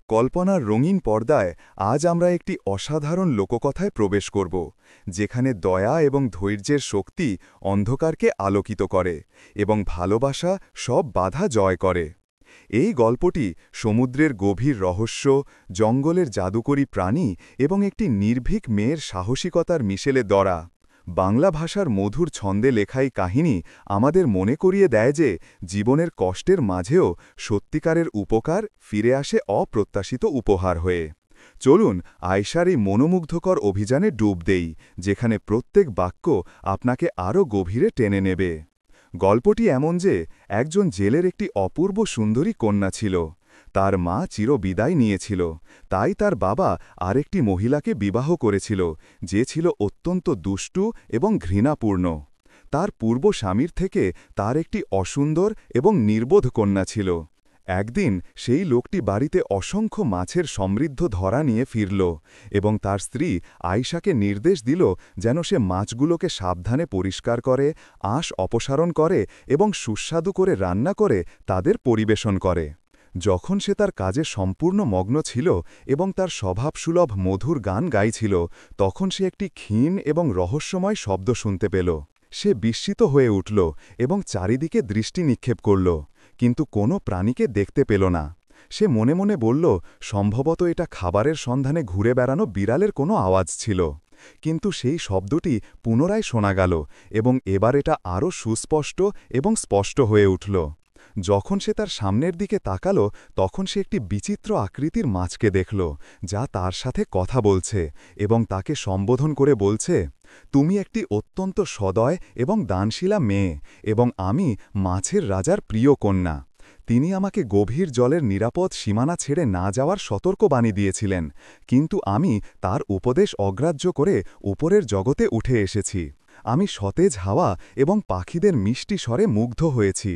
কল্পনার রঙিন পর্দায় আজ আমরা একটি অসাধারণ লোককথায় প্রবেশ করব যেখানে দয়া এবং ধৈর্যের শক্তি অন্ধকারকে আলোকিত করে এবং ভালোবাসা সব বাধা জয় করে। এই গল্পটি সমুদ্রের গভীর রহস্য, জঙ্গলের জাদুকরী প্রাণী এবং একটি নির্ভীক মেয়ের সাহসিকতার মিশেলে দরা। বাংলা ভাষার মধুর ছন্দে লেখা এই কাহিনী আমাদের মনে করিয়ে দেয় যে জীবনের কষ্টের মাঝেও সত্যিকারের উপকার ফিরে আসে অপ্রত্যাশিত উপহার হয়ে। চলুন আয়েশার এই মনোমুগ্ধকর অভিযানে ডুব দেই, যেখানে প্রত্যেক বাক্য আপনাকে আরও গভীরে টেনে নেবে। গল্পটি এমন যে একজন জেলের একটি অপূর্ব সুন্দরী কন্যা ছিল। তার মা চিরবিদায় নিয়েছিল, তাই তার বাবা আরেকটি মহিলাকে বিবাহ করেছিল, যে ছিল অত্যন্ত দুষ্টু এবং ঘৃণাপূর্ণ। তার পূর্ব স্বামীর থেকে তার একটি অসুন্দর এবং নির্বোধ কন্যা ছিল। একদিন সেই লোকটি বাড়িতে অসংখ্য মাছের সমৃদ্ধ ধরা নিয়ে ফিরল এবং তার স্ত্রী আয়েশাকে নির্দেশ দিল যেন সে মাছগুলোকে সাবধানে পরিষ্কার করে, আঁশ অপসারণ করে এবং সুস্বাদু করে রান্না করে তাদের পরিবেশন করে। যখন সে তার কাজে সম্পূর্ণ মগ্ন ছিল এবং তার স্বভাবসুলভ মধুর গান গাইছিল, তখন সে একটি ক্ষীণ এবং রহস্যময় শব্দ শুনতে পেল। সে বিস্মিত হয়ে উঠল এবং চারিদিকে দৃষ্টি নিক্ষেপ করল, কিন্তু কোনো প্রাণীকে দেখতে পেল না। সে মনে মনে বলল, সম্ভবত এটা খাবারের সন্ধানে ঘুরে বেড়ানো বিড়ালের কোনো আওয়াজ ছিল। কিন্তু সেই শব্দটি পুনরায় শোনা গেল এবং এবার এটা আরও সুস্পষ্ট এবং স্পষ্ট হয়ে উঠল। যখন সে তার সামনের দিকে তাকালো, তখন সে একটি বিচিত্র আকৃতির মাছকে দেখল, যা তার সাথে কথা বলছে এবং তাকে সম্বোধন করে বলছে, তুমি একটি অত্যন্ত সদয় এবং দানশীলা মেয়ে এবং আমি মাছের রাজার প্রিয় কন্যা। তিনি আমাকে গভীর জলের নিরাপদ সীমানা ছেড়ে না যাওয়ার সতর্কবাণী দিয়েছিলেন, কিন্তু আমি তার উপদেশ অগ্রাহ্য করে উপরের জগতে উঠে এসেছি। আমি সতেজ হাওয়া এবং পাখিদের মিষ্টি স্বরে মুগ্ধ হয়েছি।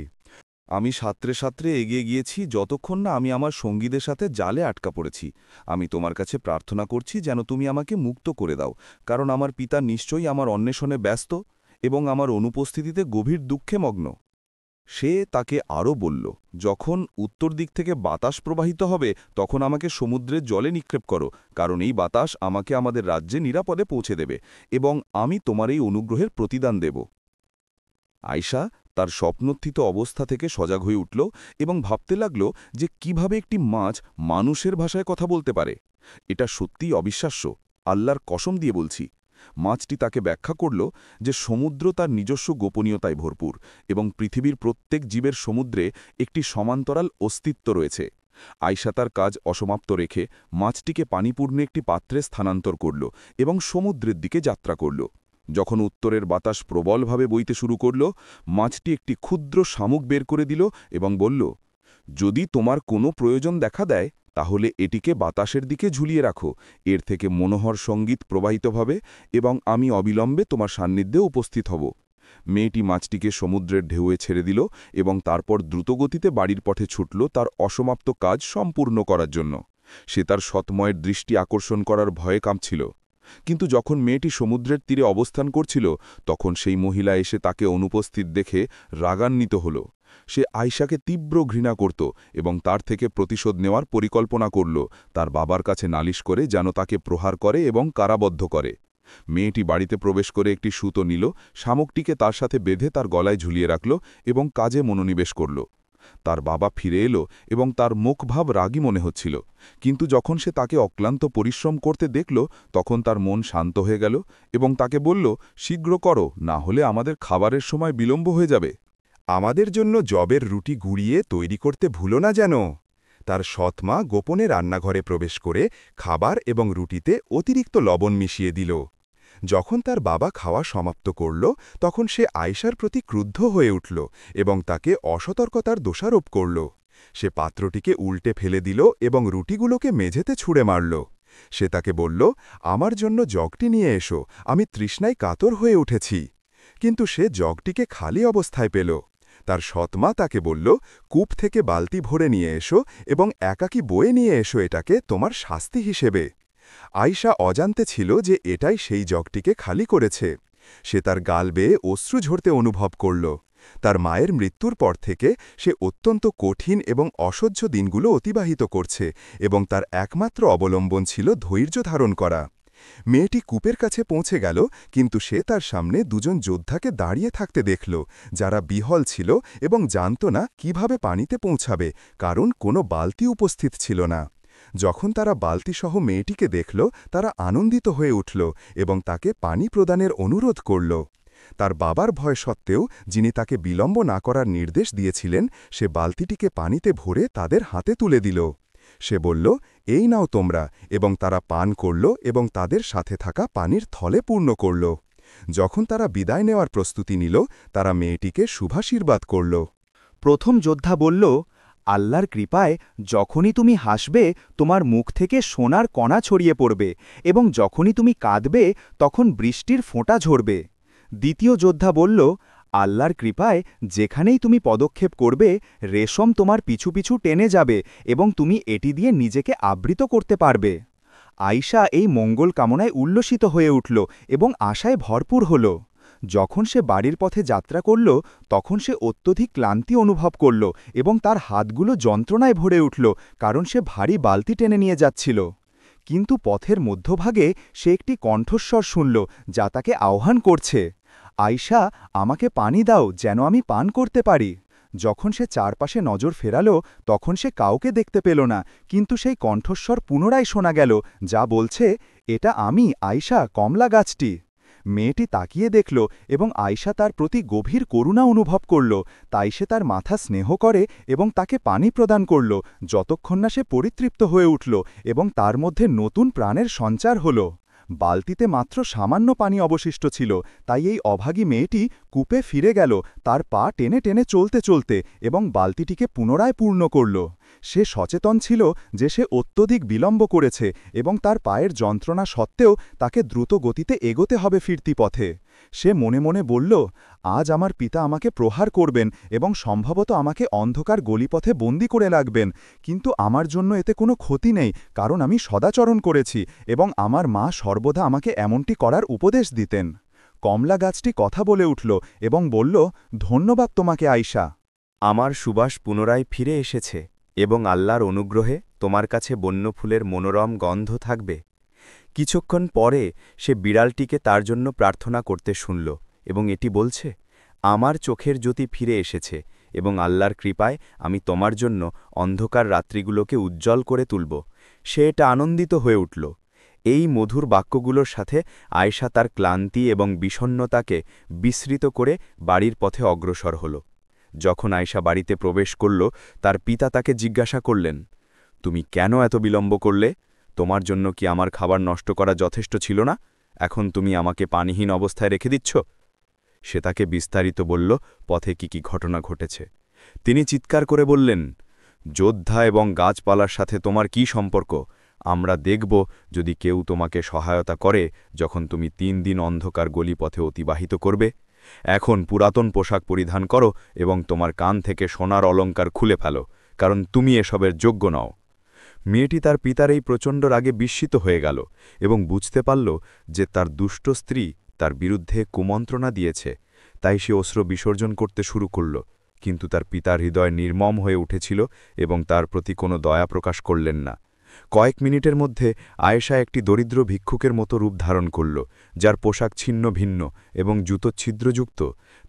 আমি সাঁতরে সাঁতরে এগিয়ে গিয়েছি যতক্ষণ না আমি আমার সঙ্গীদের সাথে জালে আটকা পড়েছি। আমি তোমার কাছে প্রার্থনা করছি যেন তুমি আমাকে মুক্ত করে দাও, কারণ আমার পিতা নিশ্চয়ই আমার অন্বেষণে ব্যস্ত এবং আমার অনুপস্থিতিতে গভীর দুঃখে মগ্ন। সে তাকে আরও বলল, যখন উত্তর দিক থেকে বাতাস প্রবাহিত হবে তখন আমাকে সমুদ্রের জলে নিক্ষেপ করো, কারণ এই বাতাস আমাকে আমাদের রাজ্যে নিরাপদে পৌঁছে দেবে এবং আমি তোমার এই অনুগ্রহের প্রতিদান দেব। আয়েশা তার স্বপ্নোত্থিত অবস্থা থেকে সজাগ হয়ে উঠল এবং ভাবতে লাগল যে কিভাবে একটি মাছ মানুষের ভাষায় কথা বলতে পারে। এটা সত্যিই অবিশ্বাস্য, আল্লাহর কসম দিয়ে বলছি। মাছটি তাকে ব্যাখ্যা করল যে সমুদ্র তার নিজস্ব গোপনীয়তায় ভরপুর এবং পৃথিবীর প্রত্যেক জীবের সমুদ্রে একটি সমান্তরাল অস্তিত্ব রয়েছে। আয়েশা তার কাজ অসমাপ্ত রেখে মাছটিকে পানিপূর্ণ একটি পাত্রে স্থানান্তর করল এবং সমুদ্রের দিকে যাত্রা করল। যখন উত্তরের বাতাস প্রবলভাবে বইতে শুরু করল, মাছটি একটি ক্ষুদ্র শামুক বের করে দিল এবং বলল, যদি তোমার কোনো প্রয়োজন দেখা দেয় তাহলে এটিকে বাতাসের দিকে ঝুলিয়ে রাখো, এর থেকে মনোহর সঙ্গীত প্রবাহিত হবে এবং আমি অবিলম্বে তোমার সান্নিধ্যে উপস্থিত হব। মেয়েটি মাছটিকে সমুদ্রের ঢেউয়ে ছেড়ে দিল এবং তারপর দ্রুতগতিতে বাড়ির পথে ছুটল তার অসমাপ্ত কাজ সম্পূর্ণ করার জন্য। সে তার সৎময়ের দৃষ্টি আকর্ষণ করার ভয়ে কাঁপছিল। কিন্তু যখন মেয়েটি সমুদ্রের তীরে অবস্থান করছিল, তখন সেই মহিলা এসে তাকে অনুপস্থিত দেখে রাগান্বিত হল। সে আয়েশাকে তীব্র ঘৃণা করত এবং তার থেকে প্রতিশোধ নেওয়ার পরিকল্পনা করল, তার বাবার কাছে নালিশ করে যেন তাকে প্রহার করে এবং কারাবদ্ধ করে। মেয়েটি বাড়িতে প্রবেশ করে একটি সুতো নিল, শামুকটিকে তার সাথে বেঁধে তার গলায় ঝুলিয়ে রাখল এবং কাজে মনোনিবেশ করল। তার বাবা ফিরে এলো এবং তার মুখভাব রাগী মনে হচ্ছিল, কিন্তু যখন সে তাকে অক্লান্ত পরিশ্রম করতে দেখল তখন তার মন শান্ত হয়ে গেল এবং তাকে বলল, শীঘ্র করো, না হলে আমাদের খাবারের সময় বিলম্ব হয়ে যাবে। আমাদের জন্য জবের রুটি গুঁড়িয়ে তৈরি করতে ভুলো না যেন। তার সৎমা গোপনে রান্নাঘরে প্রবেশ করে খাবার এবং রুটিতে অতিরিক্ত লবণ মিশিয়ে দিল। যখন তার বাবা খাওয়া সমাপ্ত করল, তখন সে আয়েশার প্রতি ক্রুদ্ধ হয়ে উঠল এবং তাকে অসতর্কতার দোষারোপ করল। সে পাত্রটিকে উল্টে ফেলে দিল এবং রুটিগুলোকে মেঝেতে ছুঁড়ে মারল। সে তাকে বলল, আমার জন্য জগটি নিয়ে এসো, আমি তৃষ্ণায় কাতর হয়ে উঠেছি। কিন্তু সে জগটিকে খালি অবস্থায় পেল। তার সৎমা তাকে বলল, কূপ থেকে বালতি ভরে নিয়ে এসো এবং একাকী বয়ে নিয়ে এসো এটাকে তোমার শাস্তি হিসেবে। আয়েশা অজান্তে ছিল যে এটাই সেই জগটিকে খালি করেছে। সে তার গাল বেয়ে অশ্রু ঝরতে অনুভব করল। তার মায়ের মৃত্যুর পর থেকে সে অত্যন্ত কঠিন এবং অসহ্য দিনগুলো অতিবাহিত করছে এবং তার একমাত্র অবলম্বন ছিল ধৈর্য ধারণ করা। মেয়েটি কূপের কাছে পৌঁছে গেল, কিন্তু সে তার সামনে দুজন যোদ্ধাকে দাঁড়িয়ে থাকতে দেখল, যারা বিহল ছিল এবং জানত না কিভাবে পানিতে পৌঁছাবে, কারণ কোনো বালতি উপস্থিত ছিল না। যখন তারা বালতিসহ মেয়েটিকে দেখল, তারা আনন্দিত হয়ে উঠল এবং তাকে পানি প্রদানের অনুরোধ করল। তার বাবার ভয় সত্ত্বেও, যিনি তাকে বিলম্ব না করার নির্দেশ দিয়েছিলেন, সে বালতিটিকে পানিতে ভরে তাদের হাতে তুলে দিল। সে বলল, এই নাও তোমরা, এবং তারা পান করল এবং তাদের সাথে থাকা পানির থলে পূর্ণ করল। যখন তারা বিদায় নেওয়ার প্রস্তুতি নিল, তারা মেয়েটিকে শুভাশীর্বাদ করল। প্রথম যোদ্ধা বলল, আল্লাহর কৃপায় যখনই তুমি হাসবে তোমার মুখ থেকে সোনার কণা ছড়িয়ে পড়বে, এবং যখনই তুমি কাঁদবে তখন বৃষ্টির ফোঁটা ঝরবে। দ্বিতীয় যোদ্ধা বলল, আল্লাহর কৃপায় যেখানেই তুমি পদক্ষেপ করবে রেশম তোমার পিছু পিছু টেনে যাবে এবং তুমি এটি দিয়ে নিজেকে আবৃত করতে পারবে। আয়শা এই মঙ্গল কামনায় উল্লসিত হয়ে উঠল এবং আশায় ভরপুর হল। যখন সে বাড়ির পথে যাত্রা করল, তখন সে অত্যধিক ক্লান্তি অনুভব করল এবং তার হাতগুলো যন্ত্রণায় ভরে উঠল, কারণ সে ভারী বালতি টেনে নিয়ে যাচ্ছিল। কিন্তু পথের মধ্যভাগে সে একটি কণ্ঠস্বর শুনল, যা তাকে আহ্বান করছে, আয়শা, আমাকে পানি দাও যেন আমি পান করতে পারি। যখন সে চারপাশে নজর ফেরাল, তখন সে কাউকে দেখতে পেল না, কিন্তু সেই কণ্ঠস্বর পুনরায় শোনা গেল, যা বলছে, এটা আমি, আয়শা, কমলা গাছটি। মেয়েটি তাকিয়ে দেখল এবং আয়শা তার প্রতি গভীর করুণা অনুভব করল, তাই সে তার মাথা স্নেহ করে এবং তাকে পানি প্রদান করল, যতক্ষণ না সে পরিতৃপ্ত হয়ে উঠল এবং তার মধ্যে নতুন প্রাণের সঞ্চার হল। বালতিতে মাত্র সামান্য পানি অবশিষ্ট ছিল, তাই এই অভাগী মেয়েটি কূপে ফিরে গেল, তার পা টেনে টেনে চলতে চলতে, এবং বালতিটিকে পুনরায় পূর্ণ করল। সে সচেতন ছিল যে সে অত্যধিক বিলম্ব করেছে এবং তার পায়ের যন্ত্রণা সত্ত্বেও তাকে দ্রুত গতিতে এগোতে হবে ফিরতি পথে। সে মনে মনে বলল, আজ আমার পিতা আমাকে প্রহার করবেন এবং সম্ভবত আমাকে অন্ধকার গলিপথে বন্দি করে রাখবেন, কিন্তু আমার জন্য এতে কোনো ক্ষতি নেই, কারণ আমি সদাচরণ করেছি এবং আমার মা সর্বদা আমাকে এমনটি করার উপদেশ দিতেন। কমলা গাছটি কথা বলে উঠল এবং বলল, ধন্যবাদ তোমাকে আয়শা। আমার সুবাস পুনরায় ফিরে এসেছে এবং আল্লাহর অনুগ্রহে তোমার কাছে বন্যফুলের মনোরম গন্ধ থাকবে। কিছুক্ষণ পরে সে বিড়ালটিকে তার জন্য প্রার্থনা করতে শুনল এবং এটি বলছে, আমার চোখের জ্যোতি ফিরে এসেছে এবং আল্লাহর কৃপায় আমি তোমার জন্য অন্ধকার রাত্রিগুলোকে উজ্জ্বল করে তুলব। সে এটা আনন্দিত হয়ে উঠল। এই মধুর বাক্যগুলোর সাথে আয়শা তার ক্লান্তি এবং বিষণ্ণতাকে বিস্মৃত করে বাড়ির পথে অগ্রসর হল। যখন আয়শা বাড়িতে প্রবেশ করল, তার পিতা তাকে জিজ্ঞাসা করলেন, তুমি কেন এত বিলম্ব করলে? তোমার জন্য কি আমার খাবার নষ্ট করা যথেষ্ট ছিল না? এখন তুমি আমাকে পানিহীন অবস্থায় রেখে দিচ্ছ? সে তাকে বিস্তারিত বলল পথে কি ঘটনা ঘটেছে। তিনি চিৎকার করে বললেন, যোদ্ধা এবং গাছপালার সাথে তোমার কি সম্পর্ক? আমরা দেখব যদি কেউ তোমাকে সহায়তা করে যখন তুমি 3 দিন অন্ধকার গলিপথে অতিবাহিত করবে। এখন পুরাতন পোশাক পরিধান করো এবং তোমার কান থেকে সোনার অলঙ্কার খুলে ফেলো, কারণ তুমি এসবের যোগ্য নও। মেয়েটি তার পিতার এই প্রচণ্ড রাগে বিস্মিত হয়ে গেল এবং বুঝতে পারল যে তার দুষ্ট স্ত্রী তার বিরুদ্ধে কুমন্ত্রণা দিয়েছে। তাই সে অশ্রু বিসর্জন করতে শুরু করল, কিন্তু তার পিতার হৃদয় নির্মম হয়ে উঠেছিল এবং তার প্রতি কোনো দয়া প্রকাশ করলেন না। কয়েক মিনিটের মধ্যে আয়েশা একটি দরিদ্র ভিক্ষুকের মতো রূপ ধারণ করল, যার পোশাক ছিন্ন ভিন্ন এবং জুতো ছিদ্রযুক্ত।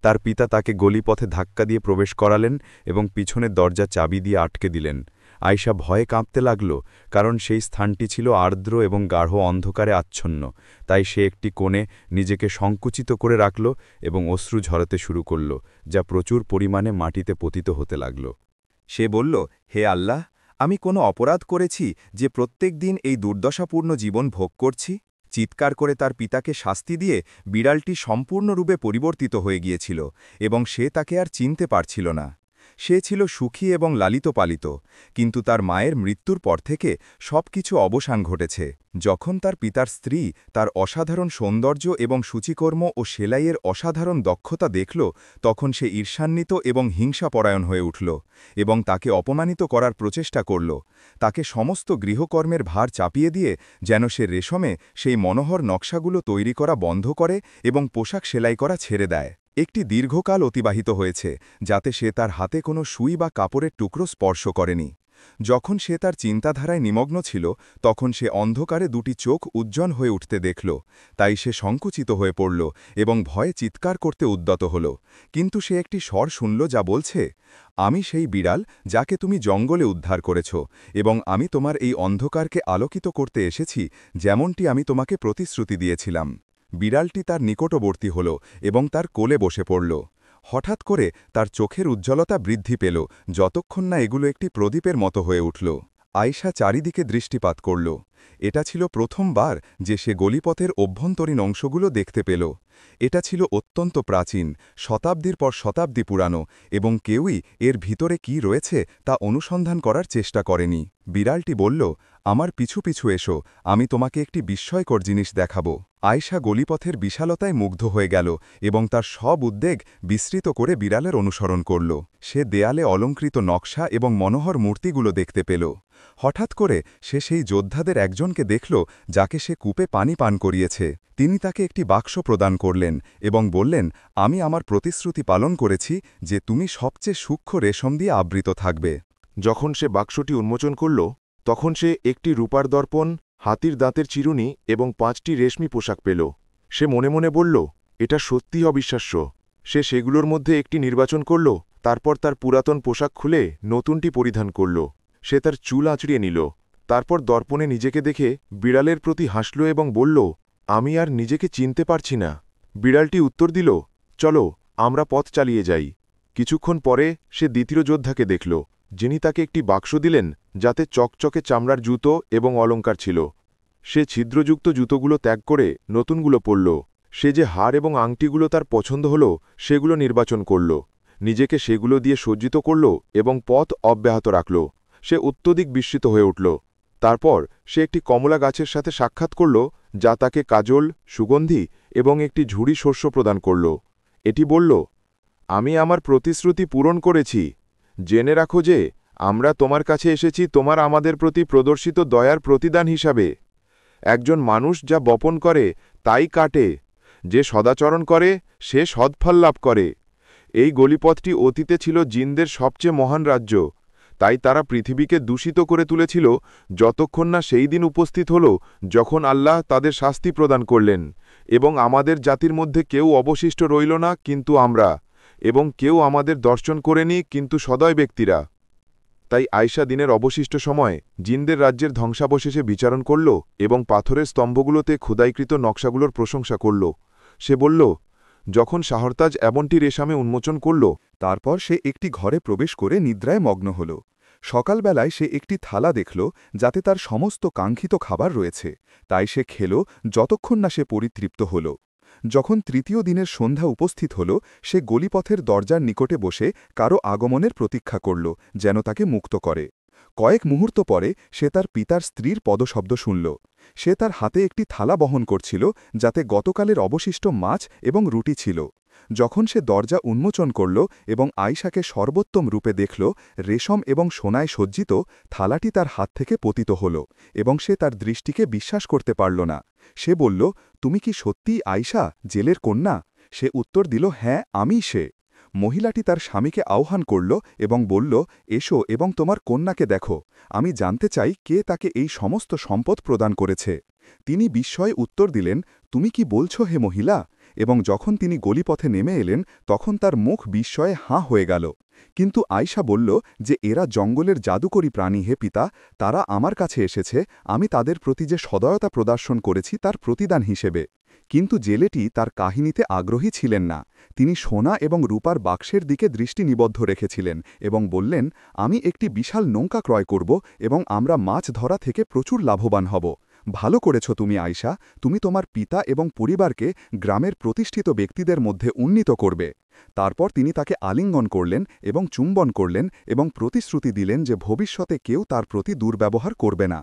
তার পিতা তাকে গলিপথে ধাক্কা দিয়ে প্রবেশ করালেন এবং পিছনের দরজা চাবি দিয়ে আটকে দিলেন। আয়শা ভয়ে কাঁপতে লাগল, কারণ সেই স্থানটি ছিল আর্দ্র এবং গাঢ় অন্ধকারে আচ্ছন্ন। তাই সে একটি কোণে নিজেকে সংকুচিত করে রাখল এবং অশ্রু ঝরাতে শুরু করল, যা প্রচুর পরিমাণে মাটিতে পতিত হতে লাগল। সে বলল, হে আল্লাহ, আমি কোনো অপরাধ করেছি যে প্রত্যেক দিন এই দুর্দশাপূর্ণ জীবন ভোগ করছি? চিৎকার করে তার পিতাকে শাস্তি দিয়ে বিড়ালটি সম্পূর্ণরূপে পরিবর্তিত হয়ে গিয়েছিল এবং সে তাকে আর চিনতে পারছিল না। সে ছিল সুখী এবং লালিত পালিত, কিন্তু তার মায়ের মৃত্যুর পর থেকে সবকিছু অবসান ঘটেছে। যখন তার পিতার স্ত্রী তার অসাধারণ সৌন্দর্য এবং সূচিকর্ম ও সেলাইয়ের অসাধারণ দক্ষতা দেখল, তখন সে ঈর্ষান্বিত এবং হিংসাপরায়ণ হয়ে উঠল এবং তাকে অপমানিত করার প্রচেষ্টা করল। তাকে সমস্ত গৃহকর্মের ভার চাপিয়ে দিয়ে যেন সে রেশমে সেই মনোহর নকশাগুলো তৈরি করা বন্ধ করে এবং পোশাক সেলাই করা ছেড়ে দেয়। একটি দীর্ঘকাল অতিবাহিত হয়েছে যাতে সে তার হাতে কোনো সুই বা কাপড়ের টুকরো স্পর্শ করেনি। যখন সে তার চিন্তাধারায় নিমগ্ন ছিল তখন সে অন্ধকারে দুটি চোখ উজ্জ্বল হয়ে উঠতে দেখল। তাই সে সংকুচিত হয়ে পড়ল এবং ভয়ে চিৎকার করতে উদ্যত হল। কিন্তু সে একটি স্বর শুনল যা বলছে, আমি সেই বিড়াল যাকে তুমি জঙ্গলে উদ্ধার করেছ, এবং আমি তোমার এই অন্ধকারকে আলোকিত করতে এসেছি যেমনটি আমি তোমাকে প্রতিশ্রুতি দিয়েছিলাম। বিড়ালটি তার নিকটবর্তী হল এবং তার কোলে বসে পড়ল। হঠাৎ করে তার চোখের উজ্জ্বলতা বৃদ্ধি পেল যতক্ষণ না এগুলো একটি প্রদীপের মতো হয়ে উঠল। আয়শা চারিদিকে দৃষ্টিপাত করল। এটা ছিল প্রথমবার যে সে গলিপথের অভ্যন্তরীণ অংশগুলো দেখতে পেল। এটা ছিল অত্যন্ত প্রাচীন, শতাব্দীর পর শতাব্দী পুরানো, এবং কেউই এর ভিতরে কি রয়েছে তা অনুসন্ধান করার চেষ্টা করেনি। বিড়ালটি বলল, আমার পিছু পিছু এসো, আমি তোমাকে একটি বিস্ময়কর জিনিস দেখাব। আয়শা গলিপথের বিশালতায় মুগ্ধ হয়ে গেল এবং তার সব উদ্বেগ বিস্তৃত করে বিড়ালের অনুসরণ করল। সে দেয়ালে অলঙ্কৃত নকশা এবং মনোহর মূর্তিগুলো দেখতে পেল। হঠাৎ করে সে সেই যোদ্ধাদের একজনকে দেখল যাকে সে কূপে পানি পান করিয়েছে। তিনি তাকে একটি বাক্স প্রদান করলেন এবং বললেন, আমি আমার প্রতিশ্রুতি পালন করেছি যে তুমি সবচেয়ে সূক্ষ্ম রেশম দিয়ে আবৃত থাকবে। যখন সে বাক্সটি উন্মোচন করল তখন সে একটি রূপার দর্পণ, হাতির দাঁতের চিরুনি এবং 5টি রেশমি পোশাক পেল। সে মনে মনে বলল, এটা সত্যিই অবিশ্বাস্য। সে সেগুলোর মধ্যে একটি নির্বাচন করল, তারপর তার পুরাতন পোশাক খুলে নতুনটি পরিধান করল। সে তার চুল আঁচড়িয়ে নিল, তারপর দর্পণে নিজেকে দেখে বিড়ালের প্রতি হাসল এবং বলল, আমি আর নিজেকে চিনতে পারছি না। বিড়ালটি উত্তর দিল, চলো আমরা পথ চালিয়ে যাই। কিছুক্ষণ পরে সে দ্বিতীয় যোদ্ধাকে দেখল, যিনি তাকে একটি বাক্স দিলেন যাতে চকচকে চামড়ার জুতো এবং অলংকার ছিল। সে ছিদ্রযুক্ত জুতোগুলো ত্যাগ করে নতুনগুলো পরল। সে যে হার এবং আংটিগুলো তার পছন্দ হল সেগুলো নির্বাচন করল, নিজেকে সেগুলো দিয়ে সজ্জিত করল এবং পথ অব্যাহত রাখল। সে অত্যধিক বিস্মিত হয়ে উঠল। তারপর সে একটি কমলা গাছের সাথে সাক্ষাৎ করল যা তাকে কাজল, সুগন্ধি এবং একটি ঝুড়ি শস্য প্রদান করল। এটি বলল, আমি আমার প্রতিশ্রুতি পূরণ করেছি। জেনে রাখো যে আমরা তোমার কাছে এসেছি তোমার আমাদের প্রতি প্রদর্শিত দয়ার প্রতিদান হিসাবে। একজন মানুষ যা বপন করে তাই কাটে, যে সদাচরণ করে সে সৎফল লাভ করে। এই গলিপথটি অতীতে ছিল জিনদের সবচেয়ে মহান রাজ্য, তাই তারা পৃথিবীকে দূষিত করে তুলেছিল যতক্ষণ না সেই দিন উপস্থিত হল যখন আল্লাহ তাদের শাস্তি প্রদান করলেন, এবং আমাদের জাতির মধ্যে কেউ অবশিষ্ট রইল না কিন্তু আমরা, এবং কেউ আমাদের দর্শন করেনি কিন্তু সদয় ব্যক্তিরা। তাই আয়শা দিনের অবশিষ্ট সময় জিনদের রাজ্যের ধ্বংসাবশেষে বিচারণ করল এবং পাথরের স্তম্ভগুলোতে খোদাইকৃত নকশাগুলোর প্রশংসা করল। সে বলল, যখন শাহরতাজ এমনটি রেশামে উন্মোচন করল, তারপর সে একটি ঘরে প্রবেশ করে নিদ্রায় মগ্ন হল। সকালবেলায় সে একটি থালা দেখল যাতে তার সমস্ত কাঙ্ক্ষিত খাবার রয়েছে, তাই সে খেল যতক্ষণ না সে পরিতৃপ্ত হল। যখন তৃতীয় দিনের সন্ধ্যা উপস্থিত হল, সে গলিপথের দরজার নিকটে বসে কারো আগমনের প্রতীক্ষা করল যেন তাকে মুক্ত করে। কয়েক মুহূর্ত পরে সে তার পিতার স্ত্রীর পদশব্দ শুনল। সে তার হাতে একটি থালা বহন করছিল যাতে গতকালের অবশিষ্ট মাছ এবং রুটি ছিল। যখন সে দরজা উন্মোচন করল এবং আয়শাকে সর্বোত্তম রূপে দেখল, রেশম এবং সোনায় সজ্জিত, থালাটি তার হাত থেকে পতিত হল এবং সে তার দৃষ্টিকে বিশ্বাস করতে পারল না। সে বলল, তুমি কি সত্যিই আয়শা, জেলের কন্যা? সে উত্তর দিল, হ্যাঁ, আমিই সে। মহিলাটি তার স্বামীকে আহ্বান করল এবং বলল, এসো এবং তোমার কন্যাকে দেখো, আমি জানতে চাই কে তাকে এই সমস্ত সম্পদ প্রদান করেছে। তিনি বিস্ময়ে উত্তর দিলেন, তুমি কি বলছ হে মহিলা? এবং যখন তিনি গলিপথে নেমে এলেন তখন তার মুখ বিস্ময়ে হাঁ হয়ে গেল। কিন্তু আয়শা বলল যে এরা জঙ্গলের জাদুকরী প্রাণী হে পিতা, তারা আমার কাছে এসেছে, আমি তাদের প্রতি যে সদয়তা প্রদর্শন করেছি তার প্রতিদান হিসেবে। কিন্তু জেলেটি তার কাহিনীতে আগ্রহী ছিলেন না। তিনি সোনা এবং রূপার বাক্সের দিকে দৃষ্টি নিবদ্ধ রেখেছিলেন এবং বললেন, আমি একটি বিশাল নৌকা ক্রয় করব এবং আমরা মাছ ধরা থেকে প্রচুর লাভবান হব। ভালো করেছ তুমি আয়শা, তুমি তোমার পিতা এবং পরিবারকে গ্রামের প্রতিষ্ঠিত ব্যক্তিদের মধ্যে উন্নীত করবে। তারপর তিনি তাকে আলিঙ্গন করলেন এবং চুম্বন করলেন এবং প্রতিশ্রুতি দিলেন যে ভবিষ্যতে কেউ তার প্রতি দুর্ব্যবহার করবে না।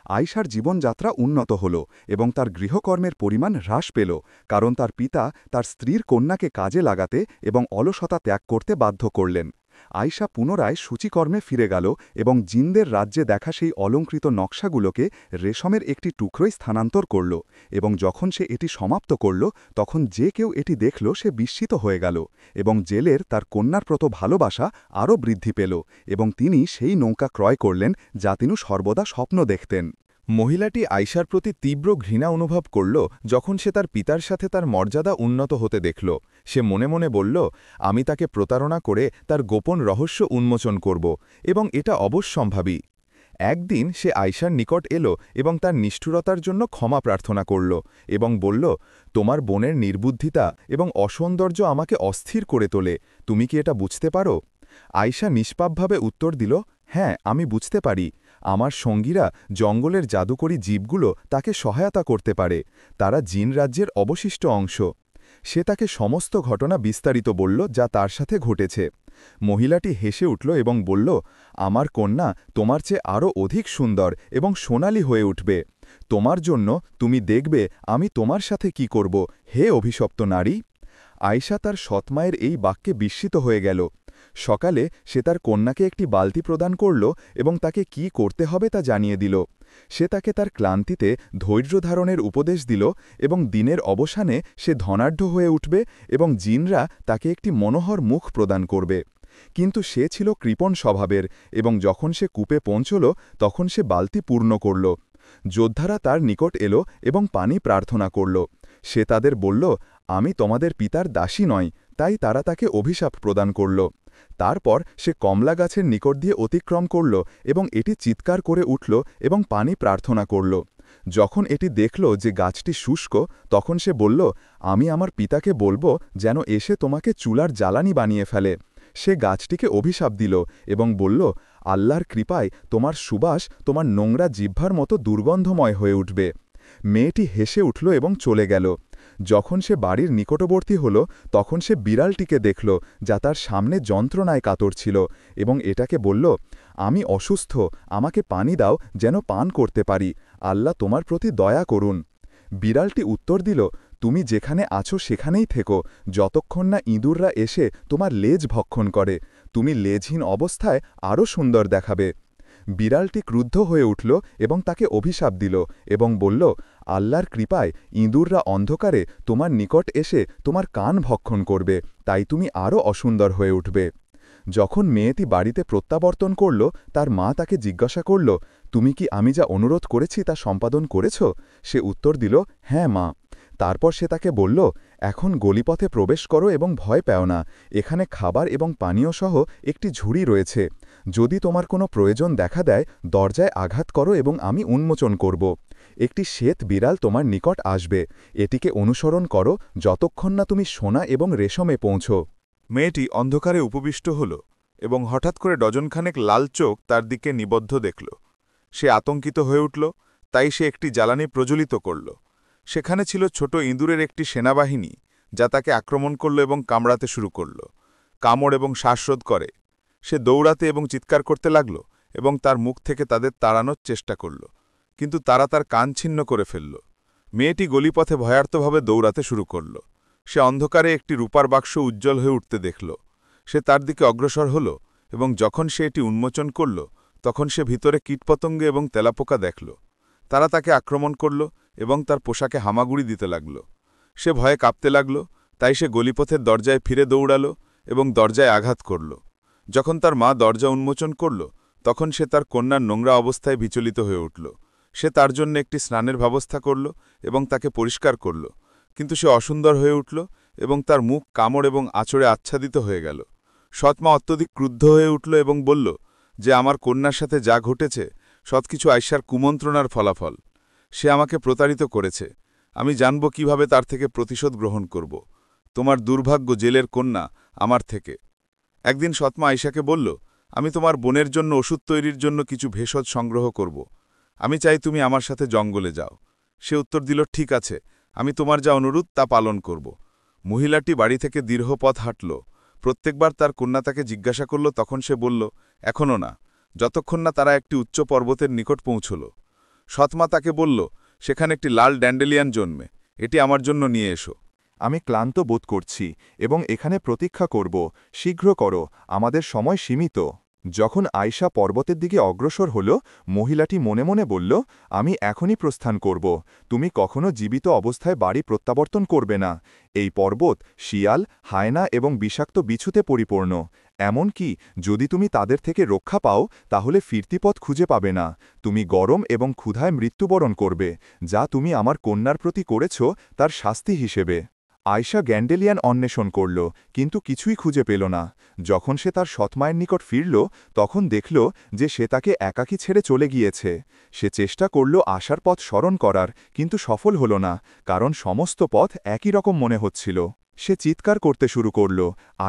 আয়শার জীবনযাত্রা উন্নত হল এবং তার গৃহকর্মের পরিমাণ হ্রাস পেল, কারণ তার পিতা তার স্ত্রীর কন্যাকে কাজে লাগাতে এবং অলসতা ত্যাগ করতে বাধ্য করলেন। আয়শা পুনরায় সূচিকর্মে ফিরে গেল এবং জিনদের রাজ্যে দেখা সেই অলঙ্কৃত নকশাগুলোকে রেশমের একটি টুকরোয় স্থানান্তর করল এবং যখন সে এটি সমাপ্ত করল তখন যে কেউ এটি দেখল সে বিস্মিত হয়ে গেল এবং জেলের তার কন্যার প্রতি ভালোবাসা আরও বৃদ্ধি পেল এবং তিনি সেই নৌকা ক্রয় করলেন যা তিনি সর্বদা স্বপ্ন দেখতেন। মহিলাটি আয়শার প্রতি তীব্র ঘৃণা অনুভব করল যখন সে তার পিতার সাথে তার মর্যাদা উন্নত হতে দেখল। সে মনে মনে বলল, আমি তাকে প্রতারণা করে তার গোপন রহস্য উন্মোচন করব এবং এটা অবশ্যম্ভাবী। একদিন সে আয়শার নিকট এলো এবং তার নিষ্ঠুরতার জন্য ক্ষমা প্রার্থনা করল এবং বলল, তোমার বোনের নির্বুদ্ধিতা এবং অসৌন্দর্য আমাকে অস্থির করে তোলে, তুমি কি এটা বুঝতে পারো? আয়শা নিষ্পাপভাবে উত্তর দিল, হ্যাঁ, আমি বুঝতে পারি। আমার সঙ্গীরা জঙ্গলের জাদুকরী জীবগুলো তাকে সহায়তা করতে পারে, তারা জিন রাজ্যের অবশিষ্ট অংশ। সে তাকে সমস্ত ঘটনা বিস্তারিত বলল যা তার সাথে ঘটেছে। মহিলাটি হেসে উঠল এবং বলল, আমার কন্যা তোমার চেয়ে আরও অধিক সুন্দর এবং সোনালী হয়ে উঠবে। তোমার জন্য তুমি দেখবে আমি তোমার সাথে কি করব, হে অভিশপ্ত নারী। আয়শা তার সৎমায়ের এই বাক্যে বিস্মিত হয়ে গেল। সকালে সে তার কন্যাকে একটি বালতি প্রদান করল এবং তাকে কি করতে হবে তা জানিয়ে দিল। সে তাকে তার ক্লান্তিতে ধৈর্য ধারণের উপদেশ দিল এবং দিনের অবসানে সে ধনাঢ্য হয়ে উঠবে এবং জিনরা তাকে একটি মনোহর মুখ প্রদান করবে। কিন্তু সে ছিল কৃপণ স্বভাবের এবং যখন সে কূপে পৌঁছল তখন সে বালতি পূর্ণ করল। যোদ্ধারা তার নিকট এলো এবং পানি প্রার্থনা করল। সে তাদের বলল, আমি তোমাদের পিতার দাসী নয়, তাই তারা তাকে অভিশাপ প্রদান করল। তারপর সে কমলা গাছের নিকট দিয়ে অতিক্রম করল এবং এটি চিৎকার করে উঠল এবং পানি প্রার্থনা করল। যখন এটি দেখল যে গাছটি শুষ্ক, তখন সে বলল, আমি আমার পিতাকে বলবো যেন এসে তোমাকে চুলার জ্বালানি বানিয়ে ফেলে। সে গাছটিকে অভিশাপ দিল এবং বলল, আল্লাহর কৃপায় তোমার সুবাস তোমার নোংরা জিহ্বার মতো দুর্গন্ধময় হয়ে উঠবে। মেয়েটি হেসে উঠল এবং চলে গেল। যখন সে বাড়ির নিকটবর্তী হল তখন সে বিড়ালটিকে দেখল যা তার সামনে যন্ত্রণায় কাতর ছিল এবং এটাকে বলল, আমি অসুস্থ, আমাকে পানি দাও যেন পান করতে পারি, আল্লাহ তোমার প্রতি দয়া করুন। বিড়ালটি উত্তর দিল, তুমি যেখানে আছো সেখানেই থেকো, যতক্ষণ না ইঁদুররা এসে তোমার লেজ ভক্ষণ করে, তুমি লেজহীন অবস্থায় আরও সুন্দর দেখাবে। বিড়ালটি ক্রুদ্ধ হয়ে উঠল এবং তাকে অভিশাপ দিল এবং বলল, আল্লাহর কৃপায় ইঁদুররা অন্ধকারে তোমার নিকট এসে তোমার কান ভক্ষণ করবে, তাই তুমি আরও অসুন্দর হয়ে উঠবে। যখন মেয়েটি বাড়িতে প্রত্যাবর্তন করল তার মা তাকে জিজ্ঞাসা করল, তুমি কি আমি যা অনুরোধ করেছি তা সম্পাদন করেছ? সে উত্তর দিল, হ্যাঁ মা। তারপর সে তাকে বলল, এখন গলিপথে প্রবেশ করো এবং ভয় পেও না, এখানে খাবার এবং পানীয় সহ একটি ঝুড়ি রয়েছে, যদি তোমার কোনো প্রয়োজন দেখা দেয় দরজায় আঘাত করো এবং আমি উন্মোচন করব। একটি শ্বেত বিড়াল তোমার নিকট আসবে, এটিকে অনুসরণ করো যতক্ষণ না তুমি সোনা এবং রেশমে পৌঁছো। মেয়েটি অন্ধকারে উপবিষ্ট হল এবং হঠাৎ করে ডজনখানেক লাল চোখ তার দিকে নিবদ্ধ দেখল। সে আতঙ্কিত হয়ে উঠল, তাই সে একটি জ্বালানি প্রজ্বলিত করল। সেখানে ছিল ছোট ইঁদুরের একটি সেনাবাহিনী যা তাকে আক্রমণ করল এবং কামড়াতে শুরু করল। কামড় এবং শ্বাসরোধ করে সে দৌড়াতে এবং চিৎকার করতে লাগল এবং তার মুখ থেকে তাদের তাড়ানোর চেষ্টা করল, কিন্তু তারা তার কান ছিন্ন করে ফেলল। মেয়েটি গলিপথে ভয়ার্তভাবে দৌড়াতে শুরু করল। সে অন্ধকারে একটি রূপার বাক্স উজ্জ্বল হয়ে উঠতে দেখল। সে তার দিকে অগ্রসর হল এবং যখন সে এটি উন্মোচন করল তখন সে ভিতরে কীটপতঙ্গ এবং তেলাপোকা দেখল। তারা তাকে আক্রমণ করল এবং তার পোশাকে হামাগুড়ি দিতে লাগল। সে ভয়ে কাঁপতে লাগল, তাই সে গলিপথের দরজায় ফিরে দৌড়াল এবং দরজায় আঘাত করল। যখন তার মা দরজা উন্মোচন করল তখন সে তার কন্যার নোংরা অবস্থায় বিচলিত হয়ে উঠল। সে তার জন্য একটি স্নানের ব্যবস্থা করল এবং তাকে পরিষ্কার করল, কিন্তু সে অসুন্দর হয়ে উঠল এবং তার মুখ কামড় এবং আঁচড়ে আচ্ছাদিত হয়ে গেল। সৎমা অত্যধিক ক্রুদ্ধ হয়ে উঠল এবং বলল যে আমার কন্যার সাথে যা ঘটেছে সবকিছু আয়শার কুমন্ত্রণার ফলাফল। সে আমাকে প্রতারিত করেছে, আমি জানব কিভাবে তার থেকে প্রতিশোধ গ্রহণ করব। তোমার দুর্ভাগ্য জেলের কন্যা আমার থেকে। একদিন সৎমা আয়শাকে বলল, আমি তোমার বোনের জন্য ওষুধ তৈরির জন্য কিছু ভেষজ সংগ্রহ করব, আমি চাই তুমি আমার সাথে জঙ্গলে যাও। সে উত্তর দিল, ঠিক আছে, আমি তোমার যা অনুরোধ তা পালন করব। মহিলাটি বাড়ি থেকে দীর্ঘ পথ হাঁটল। প্রত্যেকবার তার কন্যা তাকে জিজ্ঞাসা করল, তখন সে বলল, এখনও না, যতক্ষণ না তারা একটি উচ্চ পর্বতের নিকট পৌঁছল। সৎমা তাকে বলল, সেখানে একটি লাল ড্যান্ডেলিয়ান জন্মে, এটি আমার জন্য নিয়ে এসো। আমি ক্লান্ত বোধ করছি এবং এখানে প্রতীক্ষা করব, শীঘ্র করো, আমাদের সময় সীমিত। যখন আয়শা পর্বতের দিকে অগ্রসর হল, মহিলাটি মনে মনে বলল, আমি এখনই প্রস্থান করব, তুমি কখনো জীবিত অবস্থায় বাড়ি প্রত্যাবর্তন করবে না। এই পর্বত শিয়াল, হায়না এবং বিষাক্ত বিছুতে পরিপূর্ণ। এমনকি যদি তুমি তাদের থেকে রক্ষা পাও তাহলে ফিরতি পথ খুঁজে পাবে না। তুমি গরম এবং ক্ষুধায় মৃত্যুবরণ করবে, যা তুমি আমার কন্যার প্রতি করেছ তার শাস্তি হিসেবে। আয়শা গ্যান্ডেলিয়ান অন্বেষণ করল, কিন্তু কিছুই খুঁজে পেল না। যখন সে তার সৎমায়ের নিকট ফিরল, তখন দেখল যে সে তাকে একাকী ছেড়ে চলে গিয়েছে। সে চেষ্টা করল আসার পথ স্মরণ করার, কিন্তু সফল হল না, কারণ সমস্ত পথ একই রকম মনে হচ্ছিল। সে চিৎকার করতে শুরু করল,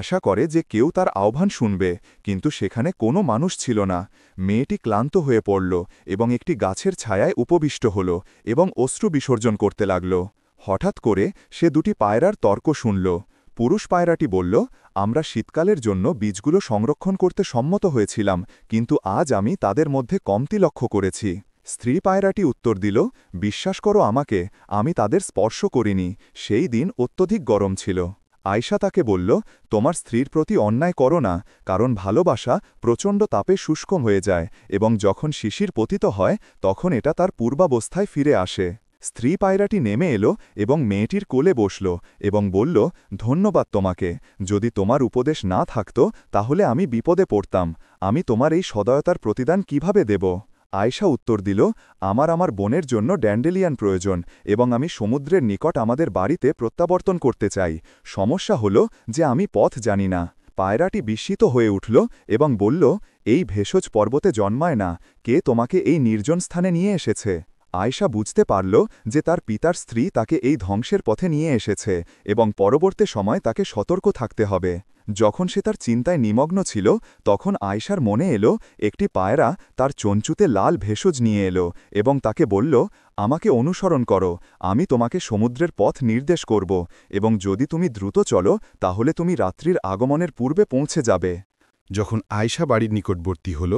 আশা করে যে কেউ তার আহ্বান শুনবে, কিন্তু সেখানে কোনো মানুষ ছিল না। মেয়েটি ক্লান্ত হয়ে পড়ল এবং একটি গাছের ছায়ায় উপবিষ্ট হল এবং অশ্রু বিসর্জন করতে লাগল। হঠাৎ করে সে দুটি পায়রার তর্ক শুনল। পুরুষ পায়রাটি বলল, আমরা শীতকালের জন্য বীজগুলো সংরক্ষণ করতে সম্মত হয়েছিলাম, কিন্তু আজ আমি তাদের মধ্যে কমতি লক্ষ্য করেছি। স্ত্রী পায়রাটি উত্তর দিল, বিশ্বাস করো আমাকে, আমি তাদের স্পর্শ করিনি, সেই দিন অত্যধিক গরম ছিল। আয়শা তাকে বলল, তোমার স্ত্রীর প্রতি অন্যায় করো না, কারণ ভালোবাসা প্রচণ্ড তাপে শুষ্ক হয়ে যায় এবং যখন শিশির পতিত হয় তখন এটা তার পূর্বাবস্থায় ফিরে আসে। স্ত্রী পায়রাটি নেমে এলো এবং মেয়েটির কোলে বসল এবং বলল, ধন্যবাদ তোমাকে, যদি তোমার উপদেশ না থাকত তাহলে আমি বিপদে পড়তাম। আমি তোমার এই সদয়তার প্রতিদান কিভাবে দেব? আয়শা উত্তর দিল, আমার বোনের জন্য ড্যান্ডেলিয়ান প্রয়োজন এবং আমি সমুদ্রের নিকট আমাদের বাড়িতে প্রত্যাবর্তন করতে চাই। সমস্যা হল যে আমি পথ জানি না। পায়রাটি বিস্মিত হয়ে উঠল এবং বলল, এই ভেষজ পর্বতে জন্মায় না, কে তোমাকে এই নির্জন স্থানে নিয়ে এসেছে? আয়শা বুঝতে পারল যে তার পিতার স্ত্রী তাকে এই ধ্বংসের পথে নিয়ে এসেছে এবং পরবর্তী সময় তাকে সতর্ক থাকতে হবে। যখন সে তার চিন্তায় নিমগ্ন ছিল, তখন আয়শার মনে এলো একটি পায়রা তার চঞ্চুতে লাল ভেষজ নিয়ে এলো এবং তাকে বলল, আমাকে অনুসরণ করো, আমি তোমাকে সমুদ্রের পথ নির্দেশ করব এবং যদি তুমি দ্রুত চলো তাহলে তুমি রাত্রির আগমনের পূর্বে পৌঁছে যাবে। যখন আয়শা বাড়ির নিকটবর্তী হল,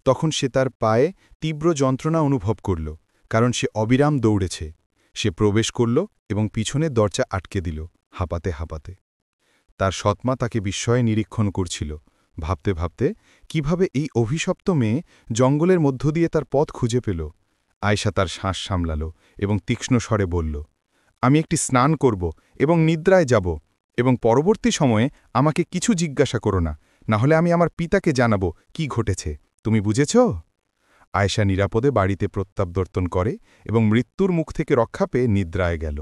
তখন সে তার পায়ে তীব্র যন্ত্রণা অনুভব করল, কারণ সে অবিরাম দৌড়েছে। সে প্রবেশ করল এবং পিছনের দরজা আটকে দিল, হাঁপাতে হাঁপাতে। তার সৎমা তাকে বিস্ময়ে নিরীক্ষণ করছিল, ভাবতে ভাবতে কিভাবে এই অভিশপ্ত মেয়ে জঙ্গলের মধ্য দিয়ে তার পথ খুঁজে পেল। আয়শা তার শ্বাস সামলাল এবং তীক্ষ্ণ স্বরে বলল, আমি একটি স্নান করব এবং নিদ্রায় যাব, এবং পরবর্তী সময়ে আমাকে কিছু জিজ্ঞাসা করো না, নাহলে আমি আমার পিতাকে জানাবো কি ঘটেছে। তুমি বুঝেছ? আয়শা নিরাপদে বাড়িতে প্রত্যাবর্তন করে এবং মৃত্যুর মুখ থেকে রক্ষা পেয়ে নিদ্রায় গেল।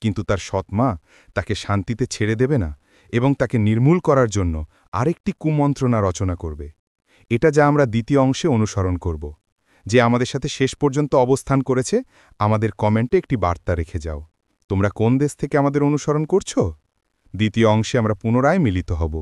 কিন্তু তার সৎমা তাকে শান্তিতে ছেড়ে দেবে না এবং তাকে নির্মূল করার জন্য আরেকটি কুমন্ত্রণা রচনা করবে। এটা যা আমরা দ্বিতীয় অংশে অনুসরণ করব। যে আমাদের সাথে শেষ পর্যন্ত অবস্থান করেছে, আমাদের কমেন্টে একটি বার্তা রেখে যাও। তোমরা কোন দেশ থেকে আমাদের অনুসরণ করছো? দ্বিতীয় অংশে আমরা পুনরায় মিলিত হব।